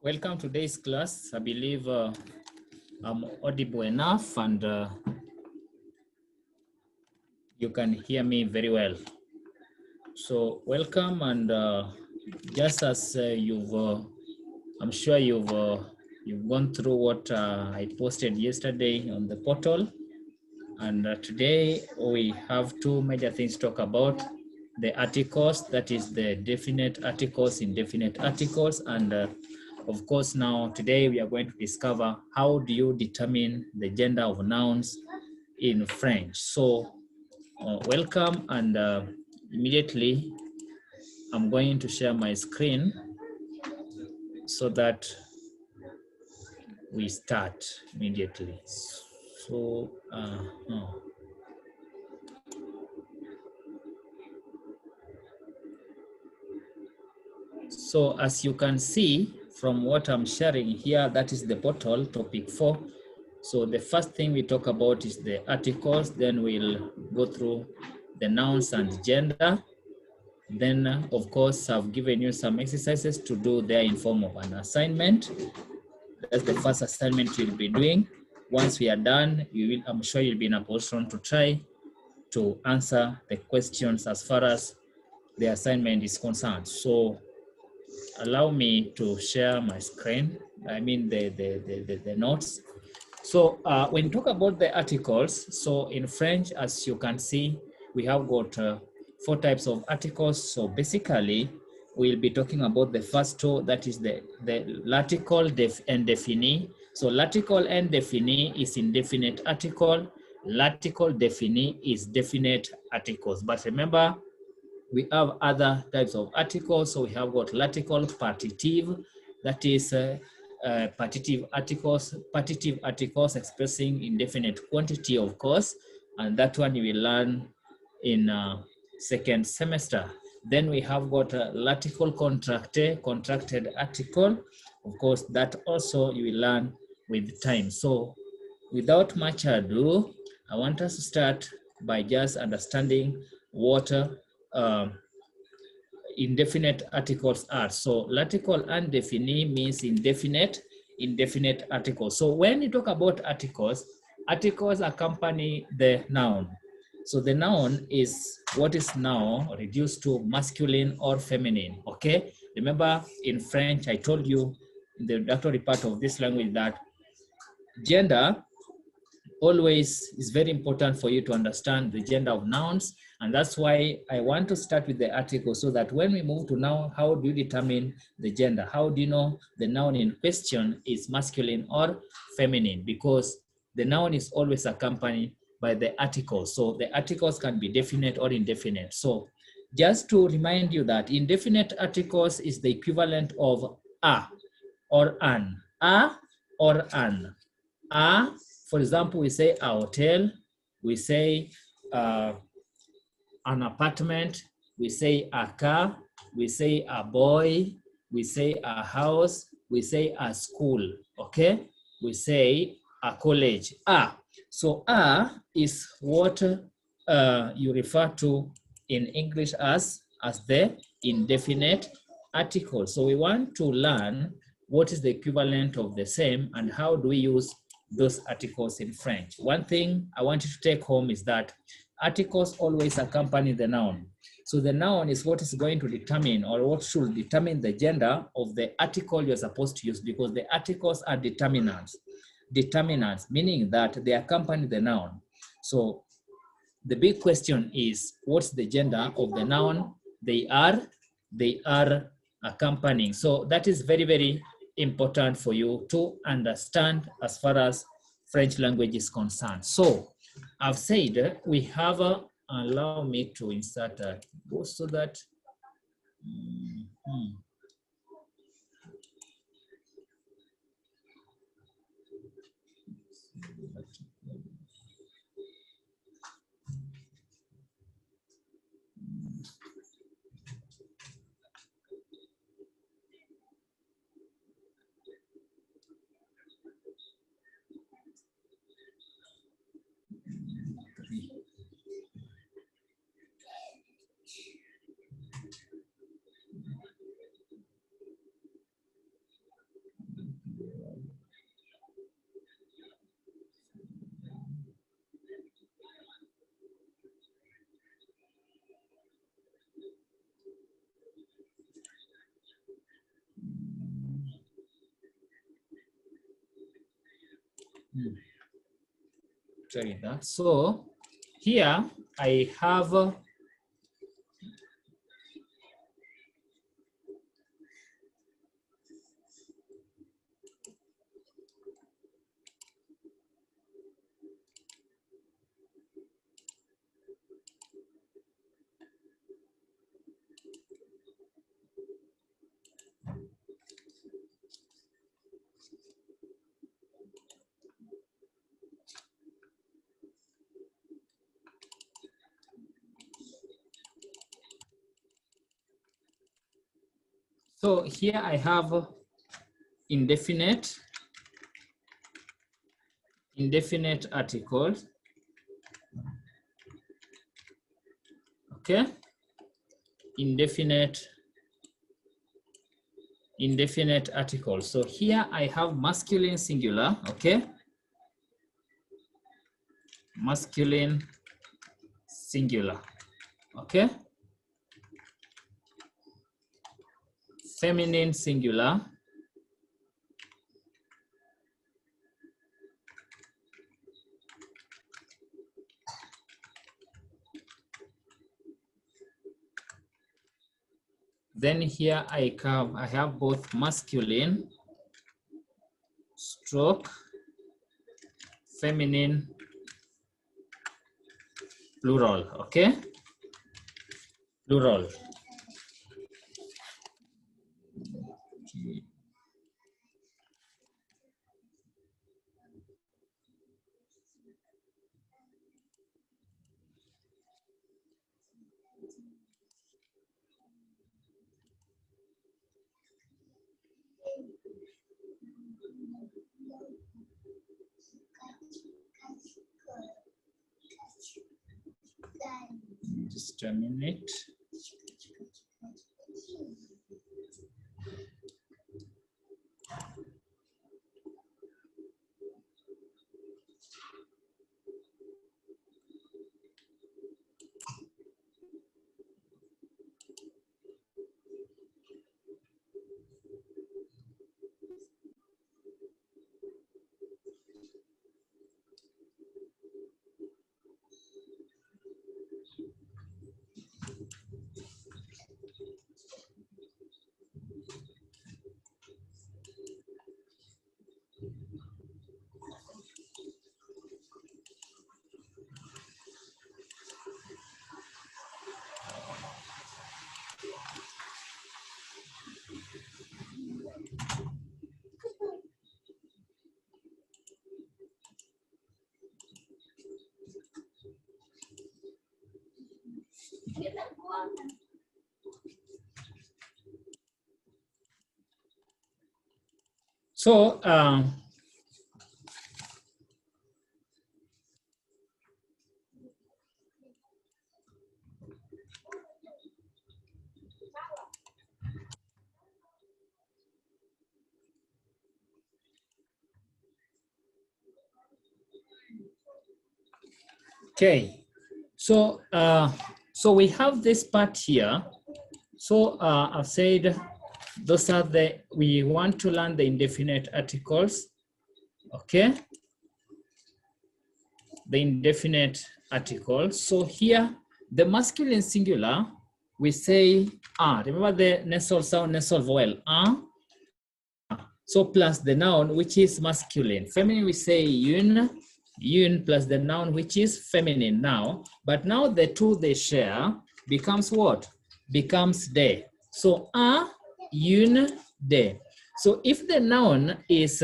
Welcome to today's class. I believe I'm audible enough and you can hear me very well. So welcome, and just as I'm sure you've gone through what I posted yesterday on the portal, and today we have two major things to talk about: the articles, that is the definite articles, indefinite articles, and of course, now today we are going to discover how do you determine the gender of nouns in French. So welcome, and immediately I'm going to share my screen so that we start immediately. So so as you can see from what I'm sharing here, that is the portal topic 4. So the first thing we talk about is the articles, then we'll go through the nouns and gender. Then, of course, I've given you some exercises to do there in form of an assignment. That's the first assignment you'll be doing. Once we are done, I'm sure you'll be in a position to try to answer the questions as far as the assignment is concerned. So allow me to share my screen. I mean the notes. So when you talk about the articles, so in French, as you can see, we have got 4 types of articles. So basically, we'll be talking about the first two, that is the l'article and défini. So l'article and défini is indefinite article. L'article défini is definite articles. But remember, we have other types of articles. So we have got l'article partitive, that is partitive articles expressing indefinite quantity, of course, and that one you will learn in second semester. Then we have got l'article contracté, contracted article, of course, that also you will learn with time. So without much ado, I want us to start by just understanding what indefinite articles are. So l'article indéfini means indefinite articles. So when you talk about articles, articles accompany the noun. So the noun is what is now reduced to masculine or feminine, okay? Remember in French, I told you in the introductory part of this language that gender always is very important for you to understand the gender of nouns. And that's why I want to start with the article, so that when we move to noun, how do you determine the gender? How do you know the noun in question is masculine or feminine? Because the noun is always accompanied by the article. So the articles can be definite or indefinite. So just to remind you that indefinite articles is the equivalent of a or an. A or an. A, for example, we say a hotel, we say an apartment, we say a car, we say a boy, we say a house, we say a school, okay? We say a college. So a is what you refer to in English as the indefinite article. So we want to learn what is the equivalent of the same and how do we use those articles in French. One thing I want you to take home is that articles always accompany the noun. So the noun is what is going to determine, or what should determine, the gender of the article you're supposed to use, because the articles are determinants. Determinants, meaning that they accompany the noun. So the big question is, what's the gender of the noun they are accompanying? So that is very, very important for you to understand as far as French language is concerned. So I've said we have allow me to insert a post so that tell you that. So here I have so here I have indefinite articles. Okay, indefinite articles. So here I have masculine singular, okay? Masculine singular, okay? Feminine singular. Then here I have both masculine stroke feminine plural, okay? Plural. Just a minute. So okay, so so we have this part here. So I've said those are we want to learn the indefinite articles, okay? The indefinite articles. So here, the masculine singular, we say ah. Remember the nasal sound, nasal vowel ah. So plus the noun, which is masculine. Feminine, we say yun plus the noun, which is feminine now. But now the two they share becomes what? Becomes de. So yun de. So if the noun is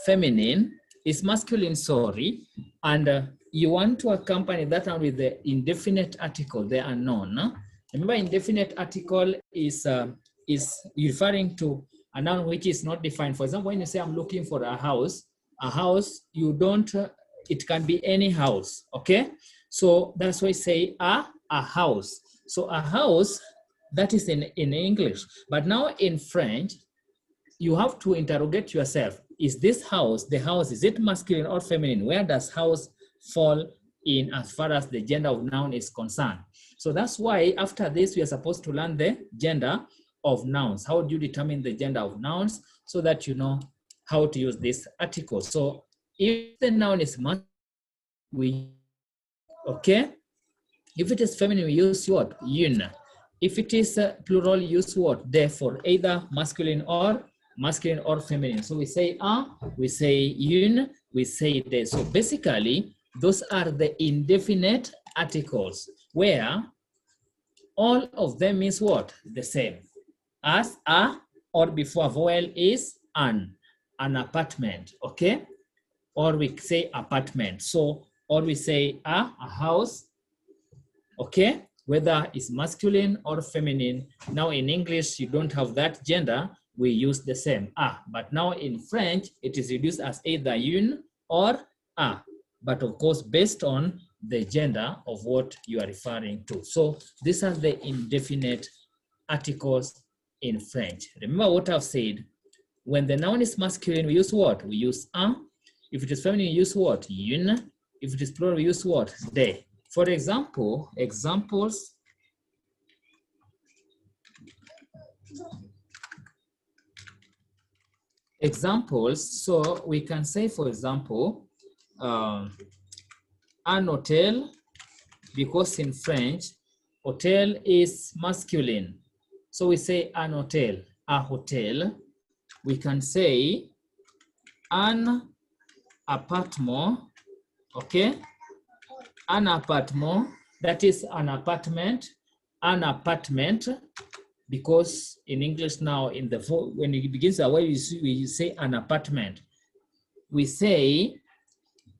feminine, is masculine, sorry, and you want to accompany that noun with the indefinite article, the unknown. Remember, indefinite article is referring to a noun which is not defined. For example, when you say I'm looking for a house, you don't, it can be any house, okay? So that's why I say a house. So a house, that is in English. But now in French, you have to interrogate yourself. Is this house, the house, is it masculine or feminine? Where does house fall in as far as the gender of noun is concerned? So that's why after this, we are supposed to learn the gender of nouns. How do you determine the gender of nouns so that you know how to use this article? So If the noun is masculine, we, okay? If it is feminine, we use what? Yun. If it is plural, use what? De, for either masculine or feminine. So we say we say yun, we say de. So basically, those are the indefinite articles where all of them means what? The same. As a, or before vowel is an apartment, okay? Or we say apartment. So, or we say a house, okay? Whether it's masculine or feminine. Now in English, you don't have that gender, we use the same, a. But now in French, it is reduced as either une or a. But of course, based on the gender of what you are referring to. So these are the indefinite articles in French. Remember what I've said, when the noun is masculine, we use what? We use un. If it is feminine, we use what? Une. If it is plural, we use what? De. For example, examples. So we can say, for example, an hotel, because in French, hotel is masculine. So we say an hotel, a hotel. We can say an appartement, okay? An apartment, that is an apartment, because in English now, in the when it begins the way we say an apartment, we say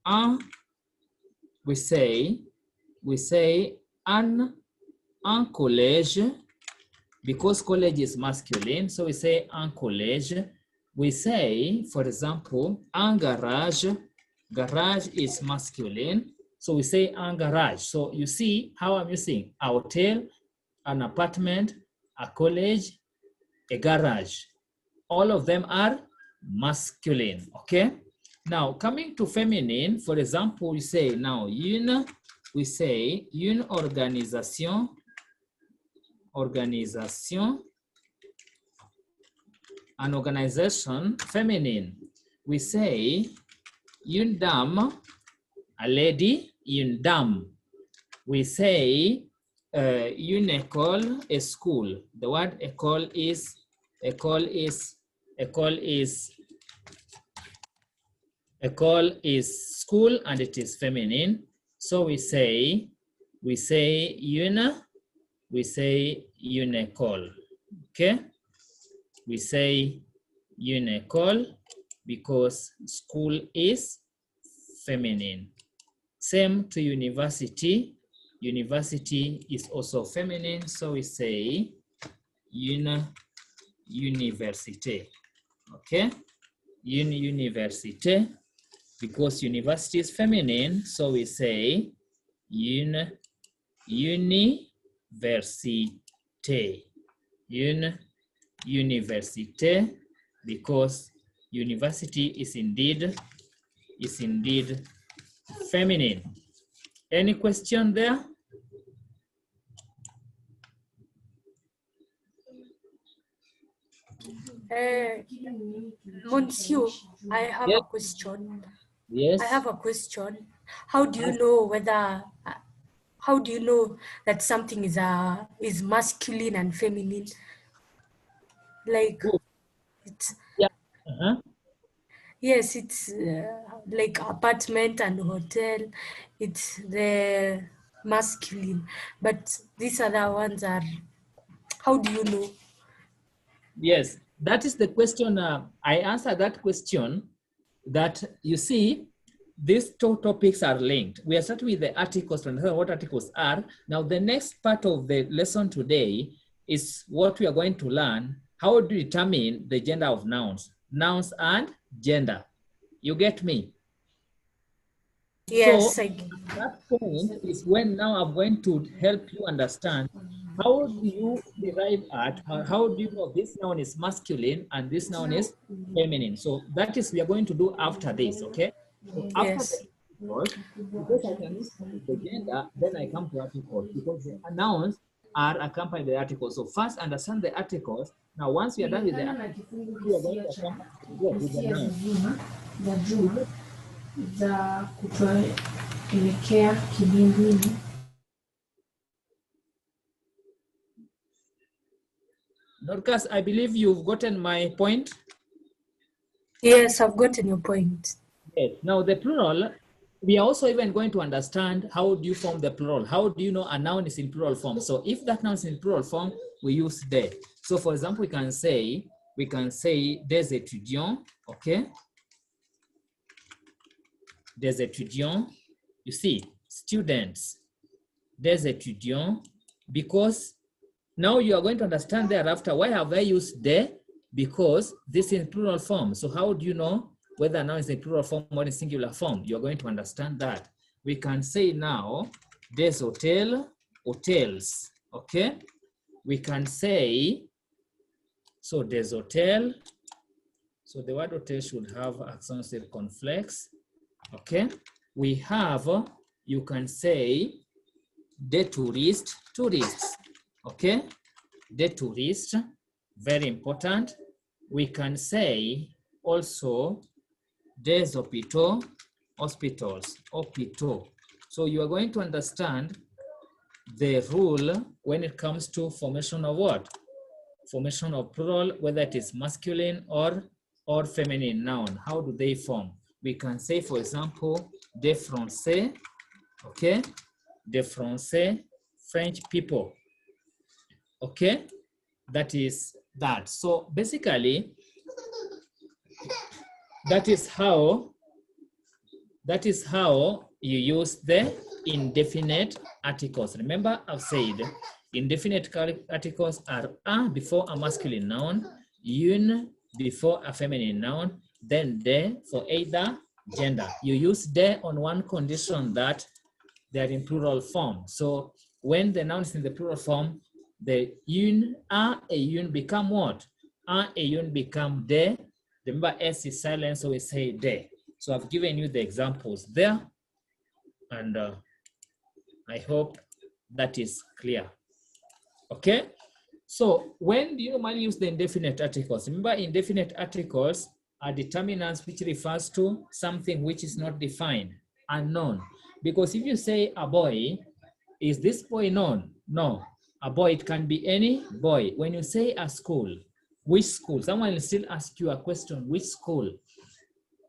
an collège, because college is masculine, so we say un collège. We say, for example, un garage. Garage is masculine, so we say un garage. So you see how I'm using a hotel, an apartment, a college, a garage. All of them are masculine, okay? Now, coming to feminine, for example, we say now une, we say une organisation, an organization, feminine. We say une dame, a lady, une dame. We say une école, a school. The word école is school, and it is feminine. So we say une école, okay? We say une école because school is feminine. Same to university. University is also feminine, so we say une université, okay? Une université, because university is feminine, so we say une université. Une université, because university is indeed feminine. Any question there? Monsieur, I have Yes. a question. Yes. I have a question. How do you know whether? How do you know that something is masculine and feminine? Like Good. it's Yeah. yes, it's like apartment and hotel. It's the masculine, but these other ones are. How do you know? Yes, that is the question. I answered that question. That you see, these two topics are linked. We are starting with the articles to understand what articles are. Now, the next part of the lesson today is what we are going to learn. How do you determine the gender of nouns and gender? You get me? Yes, So that point is when now I'm going to help you understand how do you derive at, how do you know this noun is masculine and this noun is feminine? So that is we are going to do after this, okay? So after yes, the articles, because I can look at the gender, then I come to articles because the nouns are accompanied by the articles. So first understand the articles. Now once we are done with the articles, we are going to accompany with the noun. za kutoelekea kilindini. Dorcas, I believe you've gotten my point. Yes, I've gotten your point. Yes. Now the plural, we are also even going to understand how do you form the plural. How do you know a noun is in plural form? So if that noun is in plural form, we use de. So for example, we can say des étudiants, okay? Des étudiants, you see, students, des étudiants, because now you are going to understand thereafter, why have I used de? Because this is in plural form. So how do you know whether a noun is in plural form or in singular form? You're going to understand that. We can say now, des hôtels, hotels, okay? We can say, so des hôtels, so the word hotel should have accent circumflex, okay? We have, you can say, des touristes, tourists, okay? Des touristes, very important. We can say also des hôpitaux, hospitals, hôpitaux. So you are going to understand the rule when it comes to formation of what? Formation of plural, whether it is masculine or feminine noun. How do they form? We can say, for example, des Français, okay? Des Français, French people, okay? That is that. So basically, that is how you use the indefinite articles. Remember, I've said indefinite articles are a before a masculine noun, un before a feminine noun, then de for either gender. You use de on one condition, that they're in plural form. So when the noun is in the plural form, the un, a un become what? A un become de. Remember, s is silent, so we say de. So I've given you the examples there, and I hope that is clear. Okay, so when do you normally use the indefinite articles? Remember, indefinite articles are determinants which refers to something which is not defined, unknown. Because if you say a boy, is this boy known? No, a boy, it can be any boy. When you say a school, which school? Someone will still ask you a question, which school?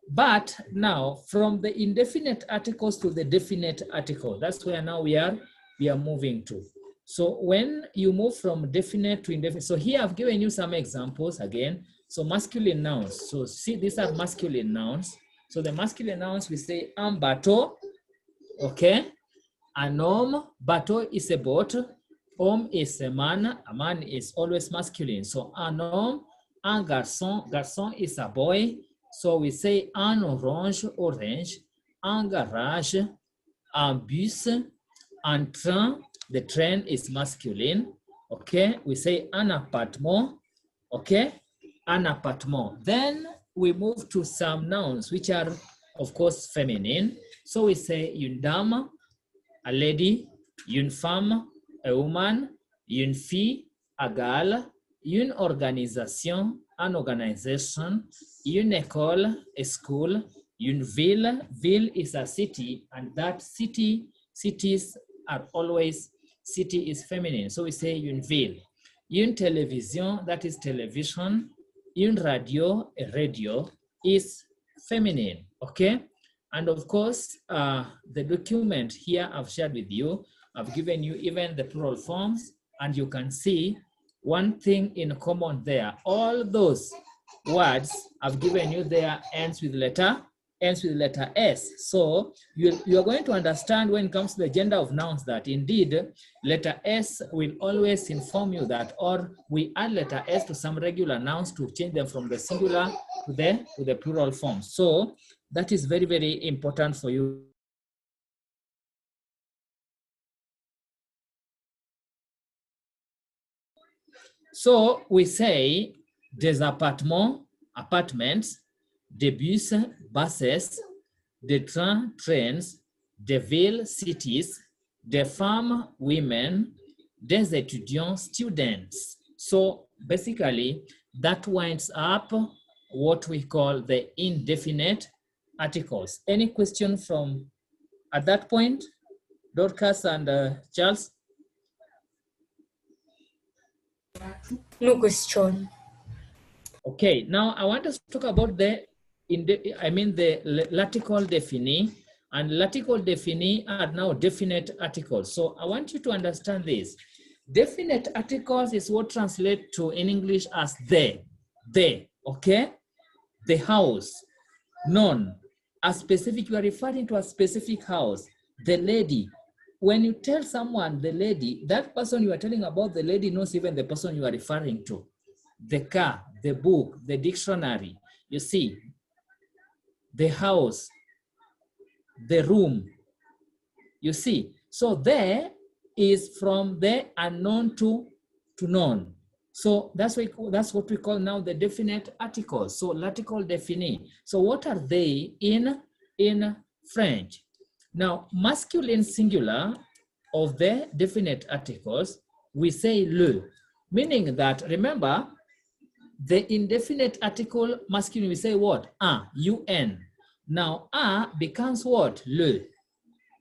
But now from the indefinite articles to the definite article, that's where now we are moving to. So when you move from definite to indefinite, so here I've given you some examples again. So masculine nouns. So see, these are masculine nouns. So the masculine nouns, we say un bateau, okay? Un homme, bateau is a boat. Homme is a man is always masculine. So un homme, un garçon, garçon is a boy. So we say un orange, orange, un garage, un bus, un train, the train is masculine, okay? We say un appartement, okay? Un appartement. Then we move to some nouns, which are, of course, feminine. So we say une dame, a lady, une femme, a woman, une fille, a girl, une organisation, an organization, une école, a school, une ville, ville is a city, and that city, cities are always, city is feminine, so we say une ville. Une télévision, that is television. Une radio, a radio, is feminine, okay? And of course, the document here I've shared with you, I've given you even the plural forms, and you can see one thing in common there. All those words I've given you there ends with letter S. So you are going to understand when it comes to the gender of nouns that indeed letter S will always inform you that, or we add letter S to some regular nouns to change them from the singular to the plural form. So that is very, very important for you. So we say des appartements, apartments, des bus, buses, des trains, trains, des villes, cities, des femmes, women, des étudiants, students. So basically that winds up what we call the indefinite articles. Any question from at that point, Dorcas and Charles? No question. Okay, now I want us to talk about the latical definite, and latical definite are now definite articles. So I want you to understand this. Definite articles is what translate to in English as the, okay? The house, none, a specific, you are referring to a specific house, the lady. When you tell someone the lady, that person you are telling about the lady knows even the person you are referring to. The car, the book, the dictionary, you see, the house, the room, you see. So there is from the unknown to known. So that's what we call now the definite articles. So l'article défini. So what are they in French? Now, masculine singular of the definite articles, we say le, meaning that, remember, the indefinite article masculine, we say what? Un, un. Now, un becomes what? Le.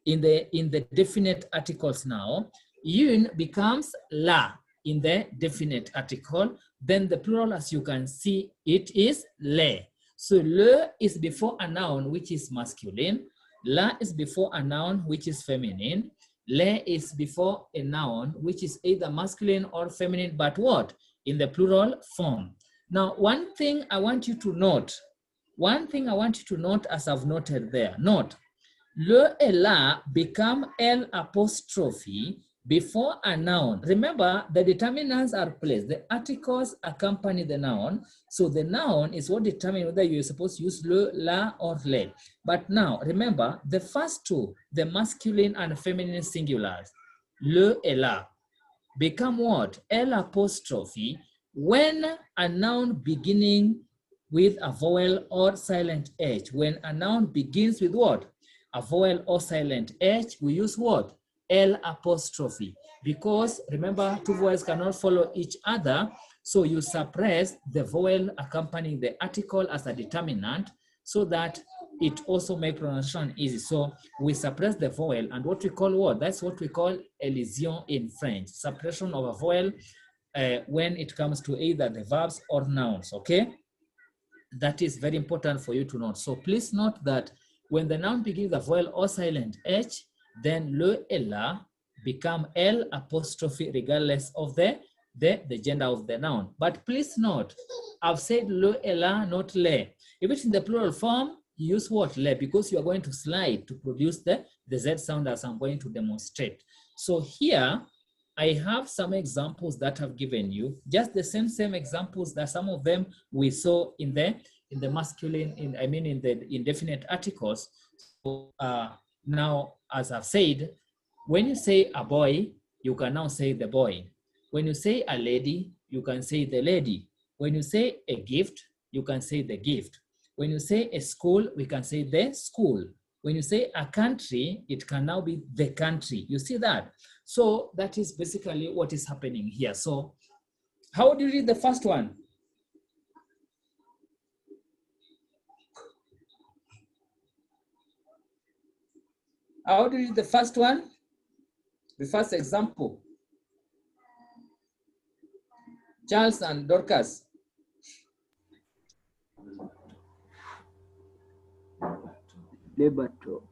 In the definite articles now, une becomes la in the definite article. Then the plural, as you can see, it is les. So le is before a noun, which is masculine. La is before a noun, which is feminine. Le is before a noun, which is either masculine or feminine, but what? In the plural form. Now, one thing I want you to note as I've noted there, note, le et la become L apostrophe before a noun. Remember, the determinants are placed. The articles accompany the noun. So the noun is what determines whether you're supposed to use le, la, or le. But now, remember, the first two, the masculine and feminine singulars, le et la, become what? L apostrophe when a noun beginning with a vowel or silent H. When a noun begins with what? A vowel or silent H, we use what? L apostrophe. Because remember, two vowels cannot follow each other, so you suppress the vowel accompanying the article as a determinant so that it also makes pronunciation easy. So we suppress the vowel, and what we call what? That's what we call elision in French, suppression of a vowel when it comes to either the verbs or nouns, okay? That is very important for you to note. So please note that when the noun begins with a vowel or silent H, then le et la become L apostrophe regardless of the gender of the noun. But please note, I've said le et la, not le. If it's in the plural form, you use what? Le, because you are going to slide to produce the Z sound as I'm going to demonstrate. So here, I have some examples that I've given you, just the same examples that some of them we saw in the masculine, in the indefinite articles. So now, as I've said, when you say a boy, you can now say the boy. When you say a lady, you can say the lady. When you say a gift, you can say the gift. When you say a school, we can say the school. When you say a country, it can now be the country. You see that? So that is basically what is happening here. So how do you read the first one? How do you read the first one? The first example. Charles and Dorcas. Le bateau.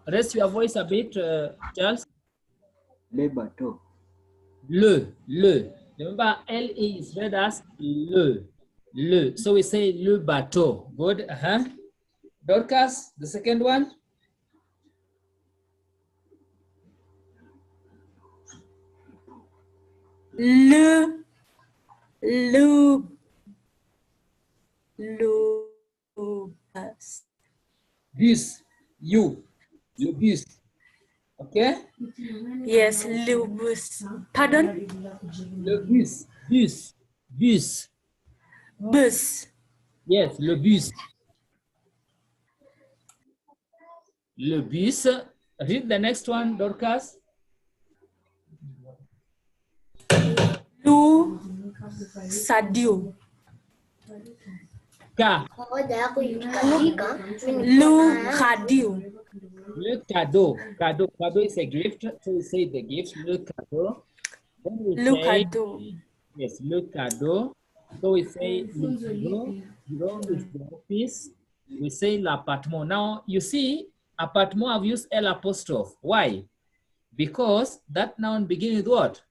Raise your voice a bit, Charles. Le bateau. Le. Remember, L-E is read as le. So we say le bateau. Good. Dorcas, the second one. Bus. Le bus. Okay? Yes, le bus. Pardon? Le bus. Bus. Bus. Yes, le bus. Le bus. Read the next one, Dorcas. Lu Sadio. Ka. Le cadeau. Cadeau is a gift. So we say the gift. Le cadeau. Then we say, yes, le cadeau. So we say le bureau. Bureau is the office. We say l'appartement. Now you see, appartement I've used L apostrophe. Why? Because that noun begins with what?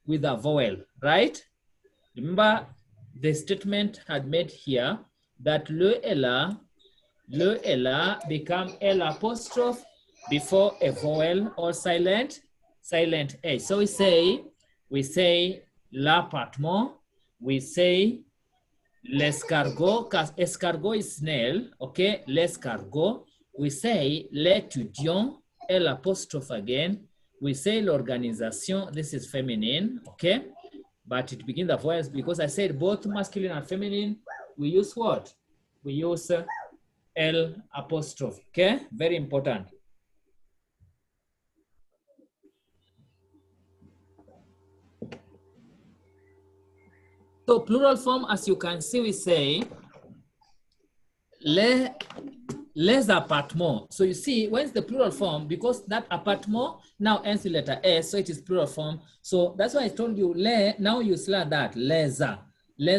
With a vowel, right? Remember the statement had made here that le ella become L apostrophe before a vowel or silent H. So we say l'appartement, we say l'escargot, because escargot is snail, okay? L'escargot, we say l'étudiant, L apostrophe again, we say l'organisation, this is feminine, okay? But it begins the vowels because I said both masculine and feminine, we use what? We use L apostrophe, okay? Very important. So plural form, as you can see, we say les appartements. So you see, when it's the plural form, because that appartement now ends with letter S, so it is plural form. So that's why I told you, now you slide that, les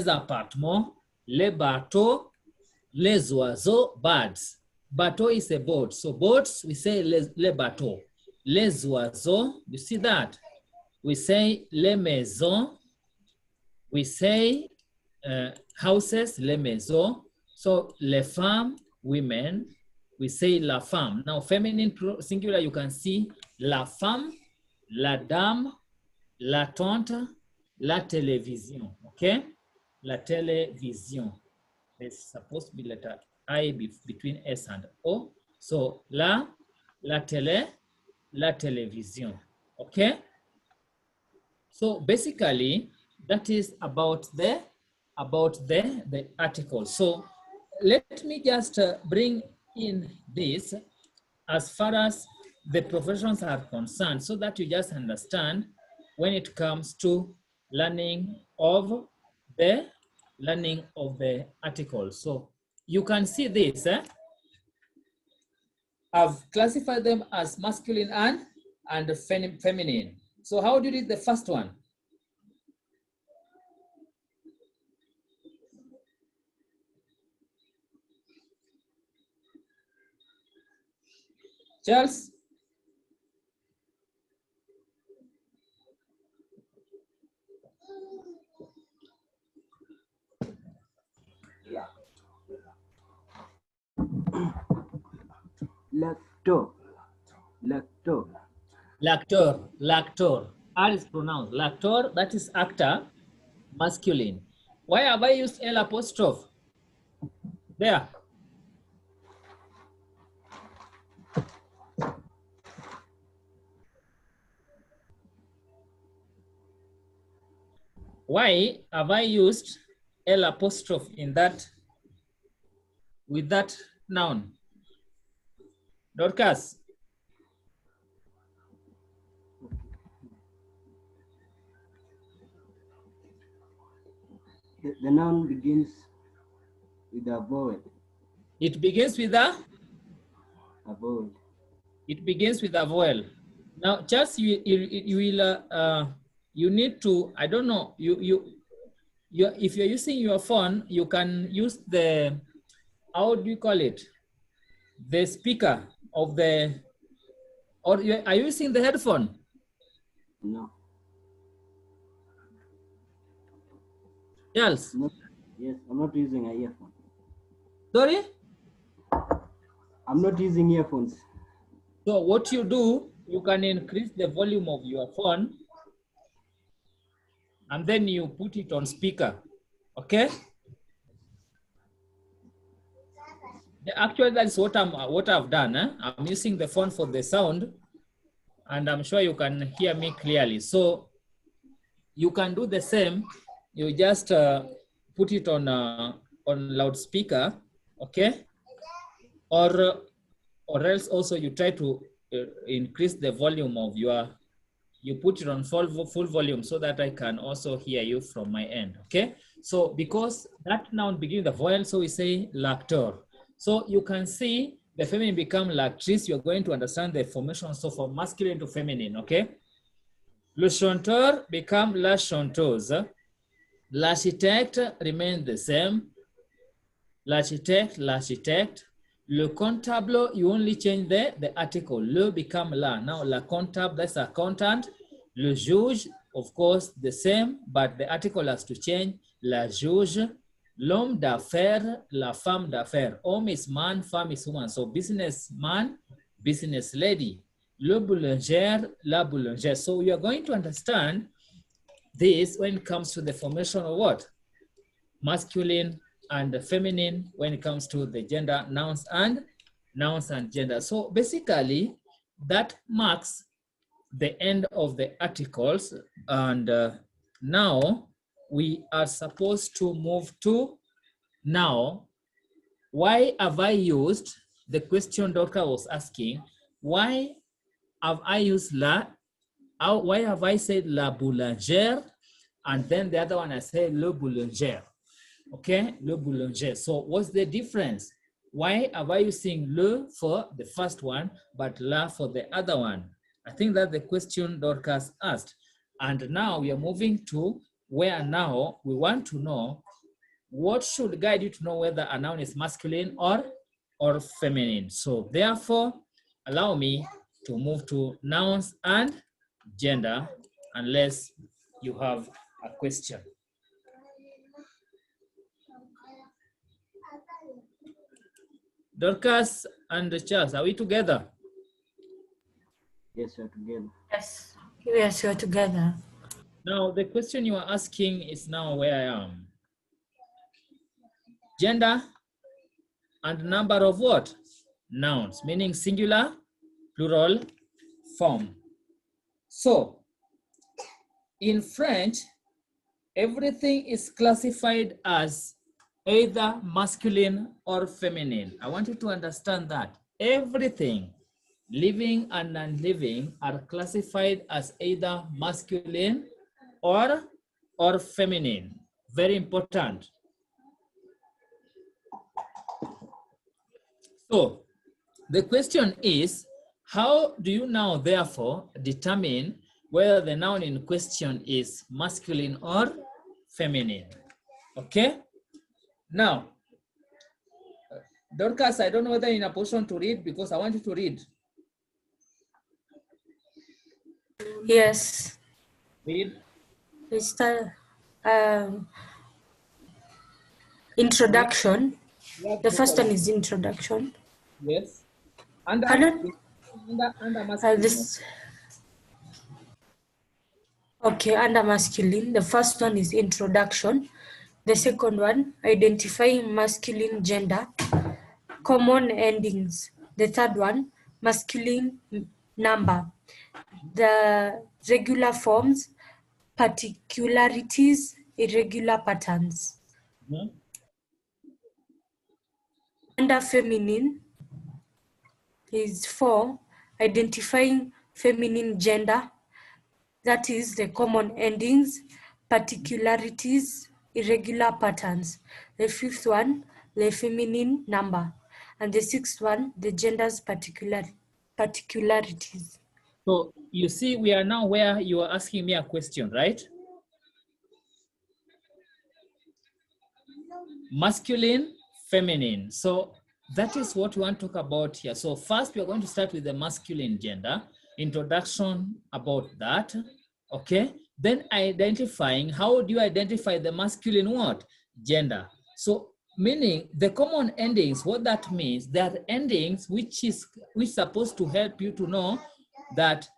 appartements, les bateaux, les oiseaux, birds. Bateau is a boat. So boats, we say les bateaux. Les oiseaux, you see that? We say les maisons. We say houses, les maisons. So les femmes, women. We say la femme. Now feminine singular, you can see la femme, la dame, la tante, la télévision. Okay? La télévision. There's supposed to be letter I between S and O. So la télévision. Okay? So basically, that is about the article. So let me just bring in this as far as the professions are concerned, so that you just understand when it comes to learning of the article. So you can see this. I've classified them as masculine and feminine. So how do you read the first one? Charles? Lactor. R is pronounced. Lactor, that is actor, masculine. Why have I used L apostrophe? There. Why have I used L apostrophe in that, with that noun? Dorcas? The noun begins with a vowel. It begins with a vowel. It begins with a vowel. Now, just you need to, I don't know, if you're using your phone, you can use the, how do you call it? The speaker of the, or are you using the headphone? No. Yes. Yes, I'm not using an earphone. Sorry? I'm not using earphones. So what you do, you can increase the volume of your phone and then you put it on speaker, okay? Actually, that's what I've done. I'm using the phone for the sound, and I'm sure you can hear me clearly. So you can do the same. You just put it on loudspeaker, okay? Or else also you try to increase the volume of you put it on full volume so that I can also hear you from my end, okay? So because that noun begins with a vowel, so we say lactor. So you can see the feminine become lactrice. You're going to understand the formation. So from masculine to feminine, okay? Le chanteur become la chanteuse. L'architecte remains the same. L'architecte. Le comptable, you only change the article. Le become la. Now, la comptable, that's accountant. Le juge, of course, the same, but the article has to change. La juge. L'homme d'affaires, la femme d'affaires. Homme is man, femme is woman. So business man, business lady. Le boulanger, la boulangère. So we are going to understand this when it comes to the formation of what? Masculine and feminine when it comes to the gender nouns and gender. So basically that marks the end of the articles, and now we are supposed to move to now. Why have I used the question Dorka was asking? Why have I used la? Why have I said la boulangère and then the other one I said le boulanger? Okay, le boulanger. So what's the difference? Why have I using le for the first one, but la for the other one? I think that's the question Dorcas asked. And now we are moving to where now we want to know what should guide you to know whether a noun is masculine or feminine. So therefore, allow me to move to nouns and gender, unless you have a question. Dorcas and Charles, are we together? Yes, we're together. Yes. Yes, you're together. Now, the question you are asking is now where I am. Gender and number of what? Nouns, meaning singular, plural, form. So, in French, everything is classified as either masculine or feminine. I want you to understand that. Everything, living and non-living, are classified as either masculine or feminine. Very important. So the question is, how do you now therefore determine whether the noun in question is masculine or feminine? Okay. Now, Dorcas, I don't know whether you're in a position to read because I want you to read. Yes. Read. We start introduction. The first one is introduction. Yes. Under masculine. Okay, under masculine, the first one is introduction. The second one, identifying masculine gender, common endings. The third one, masculine number. The regular forms, particularities, irregular patterns. Mhm. Under feminine is 4, identifying feminine gender, that is the common endings, particularities, irregular patterns. The fifth one, the feminine number. And the sixth one, the gender's particularities. So you see, we are now where you are asking me a question, right? Masculine, feminine. So that is what we want to talk about here. So first, we are going to start with the masculine gender, introduction about that, okay? Then identifying, how do you identify the masculine what? Gender. So meaning the common endings, what that means, they are endings which supposed to help you to know that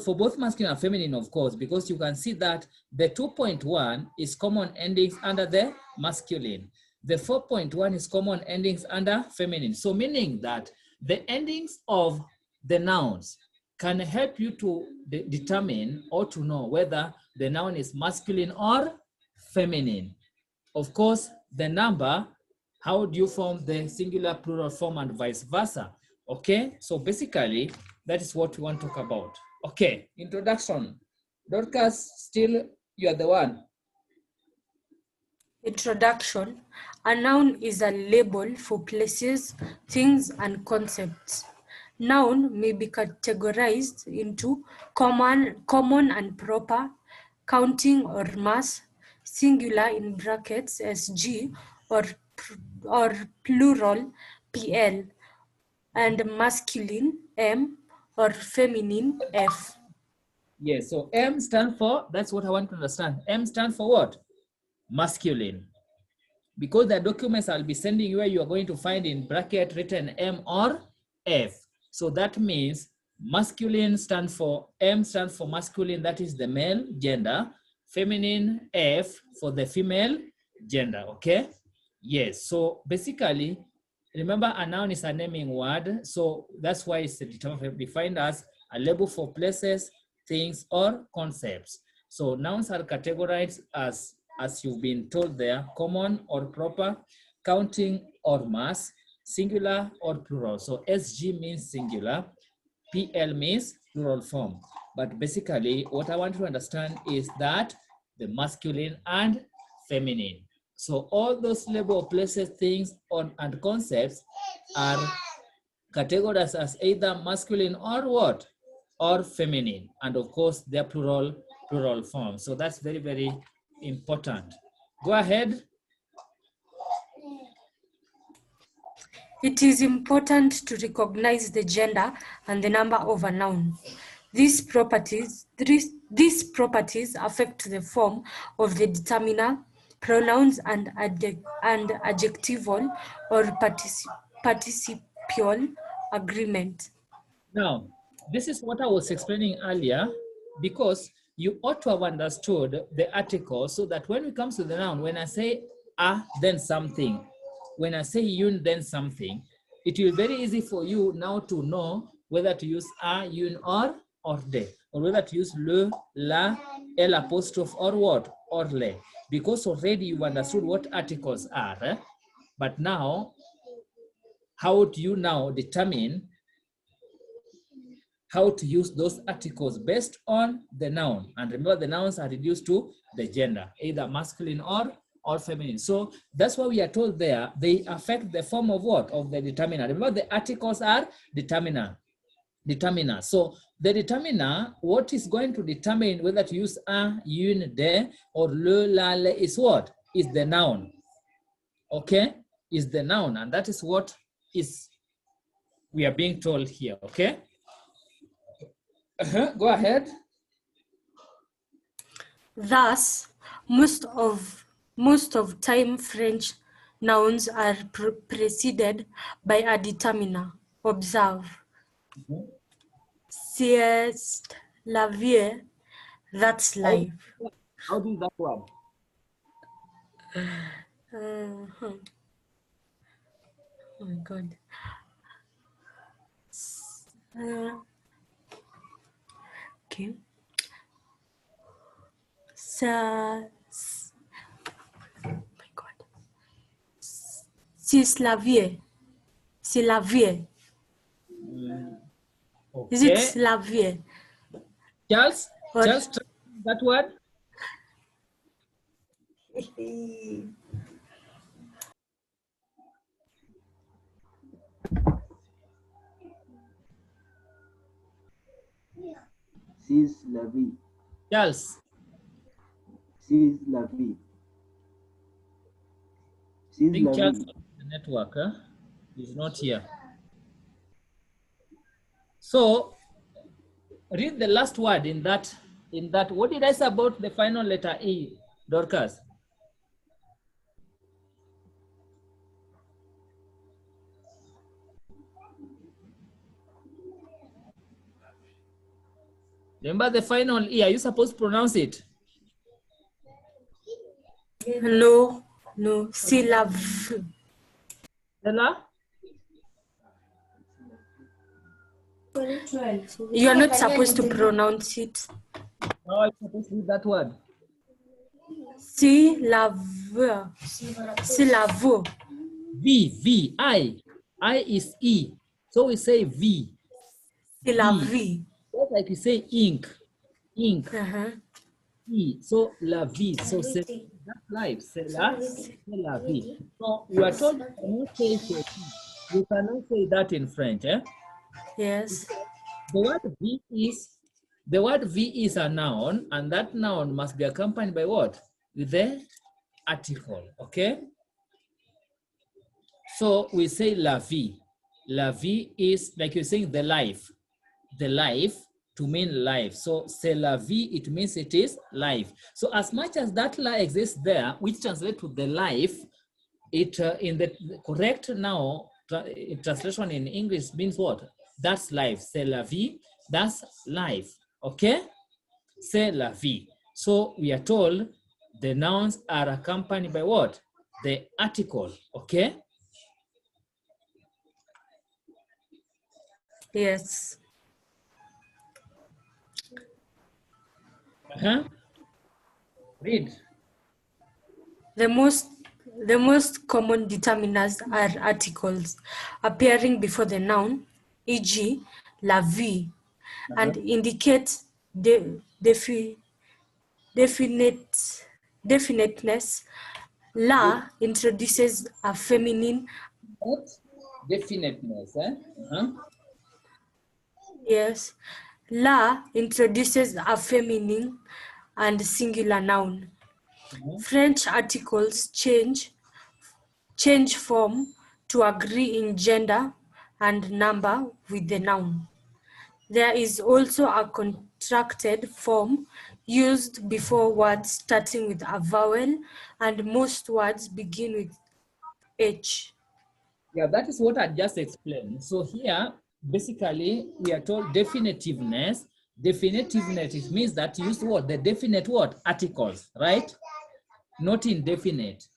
for both masculine and feminine, of course, because you can see that the 2.1 is common endings under the masculine. The 4.1 is common endings under feminine. So meaning that the endings of the nouns can help you to determine or to know whether the noun is masculine or feminine. Of course, the number, how do you form the singular plural form and vice versa? Okay, so basically, that is what we want to talk about. Okay, introduction. Dorcas, still you are the one. Introduction. A noun is a label for places, things, and concepts. Noun may be categorized into common and proper, counting or mass, singular in brackets SG, or plural PL, and masculine M or feminine F. Yes, so M stands for, that's what I want to understand. M stands for what? Masculine. Because the documents I'll be sending you, you are going to find in bracket written M or F. So that means masculine stands for, M stands for masculine, that is the male gender. Feminine, F for the female gender, okay? Yes, so basically, remember a noun is a naming word. So that's why it's defined as a label for places, things, or concepts. So nouns are categorized as you've been told there, common or proper, counting or mass, singular or plural. So SG means singular, PL means plural form. But basically, what I want to understand is that the masculine and feminine. So all those label places, things, and concepts are categorized as either masculine or what? Or feminine. And of course, they're plural form. So that's very, very important. Go ahead. It is important to recognize the gender and the number of a noun. These properties affect the form of the determiner, pronouns, and adjectival or participial agreement. Now, this is what I was explaining earlier, because you ought to have understood the article so that when it comes to the noun, when I say a, then something, when I say yun, then something, it will be very easy for you now to know whether to use a, yun, or de, or whether to use le, la, l apostrophe, or what, or le, because already you understood what articles are. But now, how do you now determine how to use those articles based on the noun? And remember, the nouns are reduced to the gender, either masculine or feminine. So that's why we are told there, they affect the form of what? Of the determiner. Remember, the articles are determiner. So the determiner, what is going to determine whether to use a, yun, de, or le, la, le is what? Is the noun. Okay? Is the noun. And that is what is we are being told here. Okay? Go ahead. Thus, most of time French nouns are preceded by a determiner. Observe. Sieste, la vie, that's life. How do you use that word? Oh my God. Okay. Oh my God. C'est la vie. C'est la vie. Okay. Is it la vie? Charles, Or- Charles, that word? C'est la vie. Charles. C'est la vie. I C'est think la Charles, vie. the network, is not here. So read the last word in that. What did I say about the final letter E, Dorcas? Remember the final E, are you supposed to pronounce it? No, c'est la vie. Stella? You are not supposed to pronounce it. How are you supposed to read that word? C'est la vie. C'est la vie. V, I is E. So we say V. C'est la vie. Just like we say ink. Uh-huh. E. So la vie. So say That's life. C'est la vie. So you are told you cannot say c'est vie. You cannot say that in French. Eh? Yes. The word V is a noun, and that noun must be accompanied by what? With the article. Okay. So we say la vie. La vie is like you're saying the life. The life to mean life. So c'est la vie, it means it is life. So as much as that la exists there, which translates to the life, it in the correct now translation in English means what? That's life. C'est la vie, that's life. Okay? C'est la vie. So we are told the nouns are accompanied by what? The article. Okay? Yes. Read. The most common determiners are articles appearing before the noun, e.g., la vie, and indicate definiteness. La introduces a feminine. What? Definiteness. Eh? Yes. La introduces a feminine and singular noun. French articles change form to agree in gender and number with the noun. There is also a contracted form used before words starting with a vowel, and most words begin with H. Yeah, that is what I just explained. So here, basically, we are told definitiveness. Definitiveness, it means that you use what? The definite what? Articles, right? Not indefinite.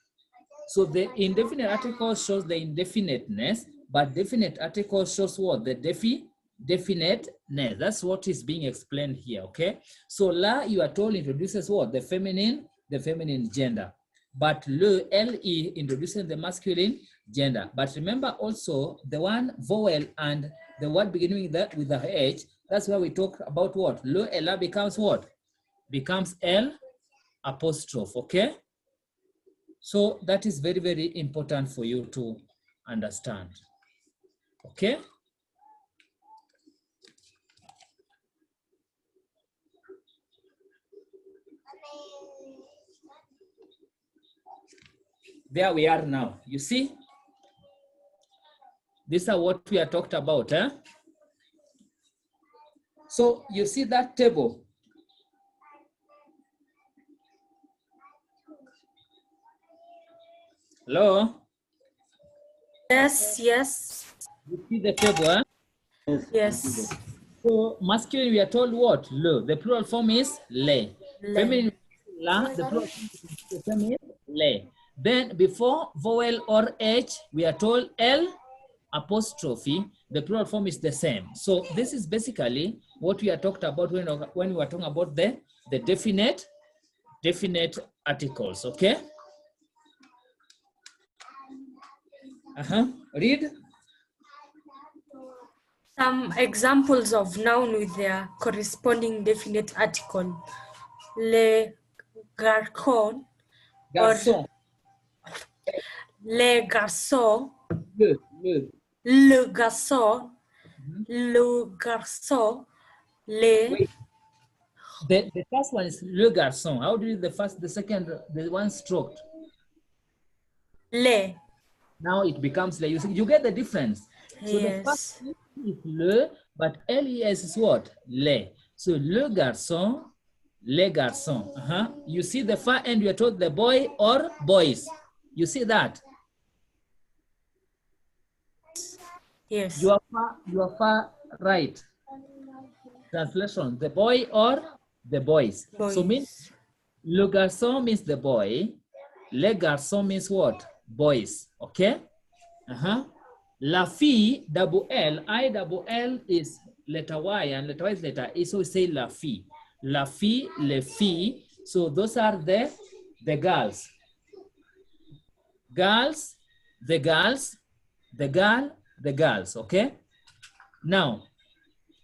So the indefinite article shows the indefiniteness, but definite article shows what? The definiteness. That's what is being explained here, okay? So la, you are told, introduces what? The feminine gender. But le, le, introduces the masculine gender. But remember also the one vowel and the word beginning with the H, that's where we talk about what? Le, la becomes what? Becomes L apostrophe, okay? So that is very, very important for you to understand. Okay? There we are now. You see? These are what we are talked about. Eh? So you see that table. Hello? Yes, yes. You see the table, eh? Yes. So masculine, we are told what? Le. The plural form is le. Feminine, la. The plural form is le. Then before vowel or H, we are told L apostrophe. The plural form is the same. So this is basically what we are talked about when we are talking about the definite articles. Okay? Read. Some examples of noun with their corresponding definite article. Le garçon. Garçon. Le garçon. Le. Le garçon. Le garçon. Le. Wait. The first one is le garçon. How do you the first, the second, the one stroked? Le. Now it becomes le. You get the difference. So Yes. the first is le, but les is what? Le. So le garçon, les garçons. You see the far end, you are told the boy or boys. You see that? Yes. You are far right. Translation, the boy or the boys. So means le garçon means the boy. Le garçon means what? Boys. Okay? La fille, double L, I double L is letter Y and letter Y is letter E. So we say la fille. La fille, les filles. So those are the girls. Girls, the girls, the girl, the girls. Okay? Now,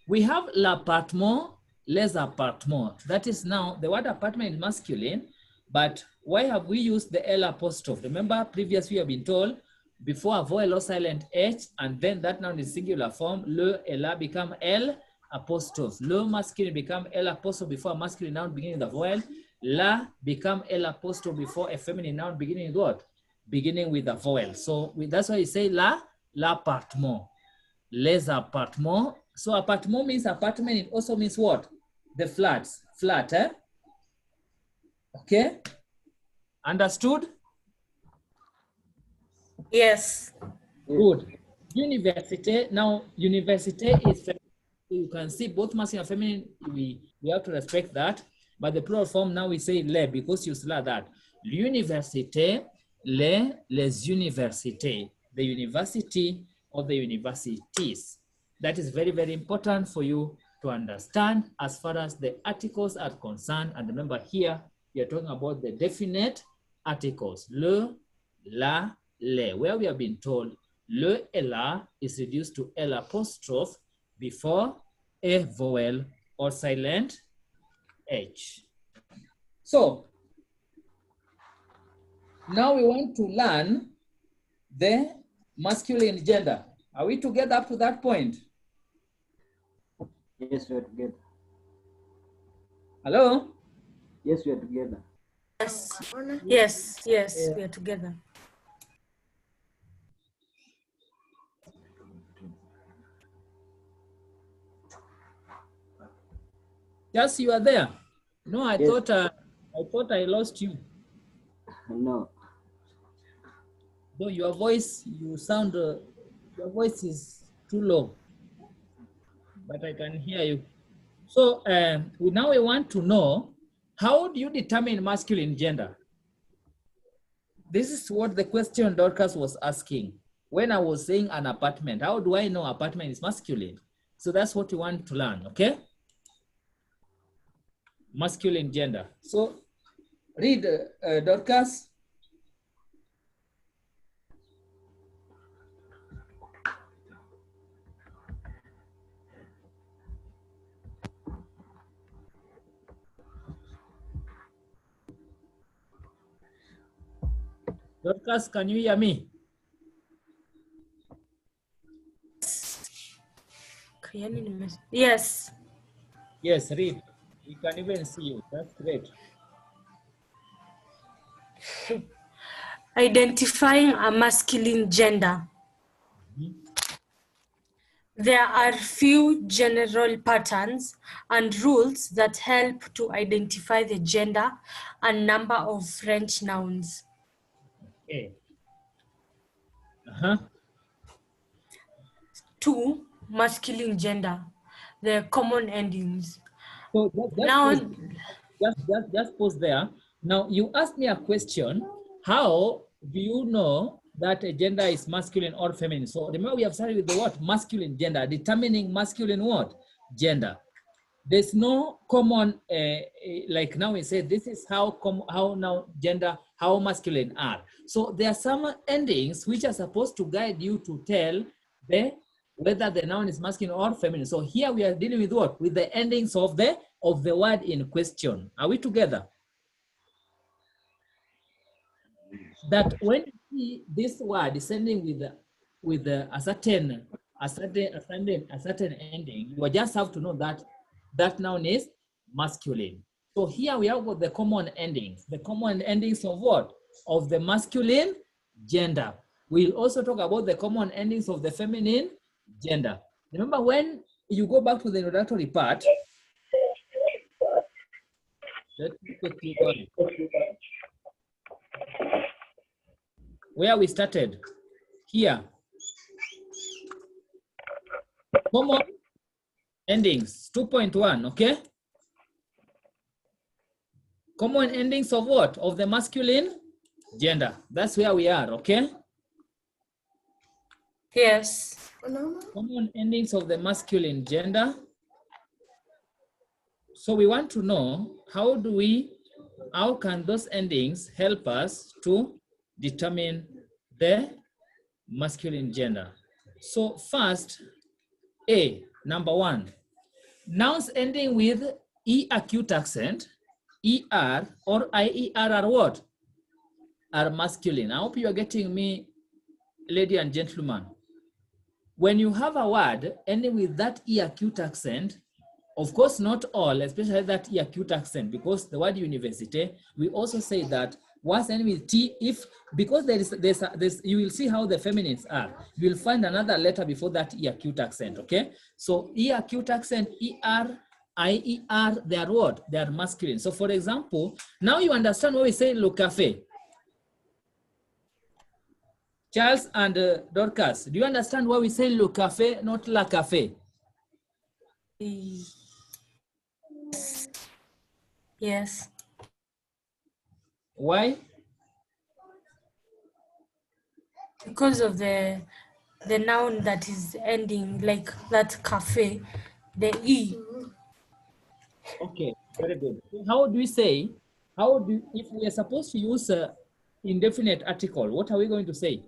we have l'appartement, les appartements. That is now, the word apartment is masculine, but why have we used the L apostrophe? Remember, previously we have been told before a vowel or silent H, and then that noun is singular form, le, ella become L apostrophe. Le masculine become L apostrophe before a masculine noun beginning with a vowel. La become L apostrophe before a feminine noun beginning with what? Beginning with a vowel. So that's why you say l'appartement, les appartements. So appartement means apartment. It also means what? The flats, flat, eh? Okay, understood? Yes. Good. University. Now, university is, you can see both masculine and feminine. We have to respect that. But the plural form now we say les because you saw that. L'université, les universités, the university or the universities. That is very, very important for you to understand as far as the articles are concerned. And remember here, we are talking about the definite articles. Le, la, le, where we have been told le et la is reduced to L apostrophe before a vowel or silent H. So now we want to learn the masculine gender. Are we together up to that point? Yes, we are together. Hello? Yes, we are together. Yes, we are together. Yes, you are there. No, I Yes. thought I lost you. No. Though your voice, you sound, your voice is too low, but I can hear you. So now we want to know, how do you determine masculine gender? This is what the question Dorcas was asking. When I was saying an apartment, how do I know apartment is masculine? So that's what we want to learn, okay? Masculine gender. So read, Dorcas. Dorcas, can you hear me? Yes. Yes, read. We can even see you. That's great. Identifying a masculine gender. There are few general patterns and rules that help to identify the gender and number of French nouns. Okay. 2, masculine gender, the common endings. So Noun. just pause there. Now you asked me a question. How do you know that a gender is masculine or feminine? So remember we have started with the word masculine gender, determining masculine what? Gender. There's no common, like now we say, this is how now gender, how masculine are. So there are some endings which are supposed to guide you to tell whether the noun is masculine or feminine. So here we are dealing with what? With the endings of the word in question. Are we together? That when you see this word descending with a certain ending, you just have to know that that noun is masculine. So here we have got the common endings. The common endings of what? Of the masculine gender. We'll also talk about the common endings of the feminine gender. Remember when you go back to the introductory part, let me quickly go. Where we started, here. Common endings, 2.1, okay? Common endings of what? Of the masculine gender. That's where we are, okay? Yes. Common endings of the masculine gender. So we want to know, how can those endings help us to determine the masculine gender? So first, number 1, nouns ending with E acute accent, ER or IER are what? are masculine. I hope you are getting me, lady and gentleman. When you have a word ending with that E acute accent, of course, not all, especially that E acute accent, because the word university, we also say that once ending with T, if, because there's, you will see how the feminines are. You will find another letter before that E acute accent, okay? So E acute accent, ER, IER, they are what? They are masculine. So for example, now you understand what we say le café. Charles and Dorcas, do you understand why we say le café, not la café? Yes. Why? Because of the noun that is ending like that cafe, the E. Okay, very good. How do we say, if we are supposed to use a indefinite article, what are we going to say?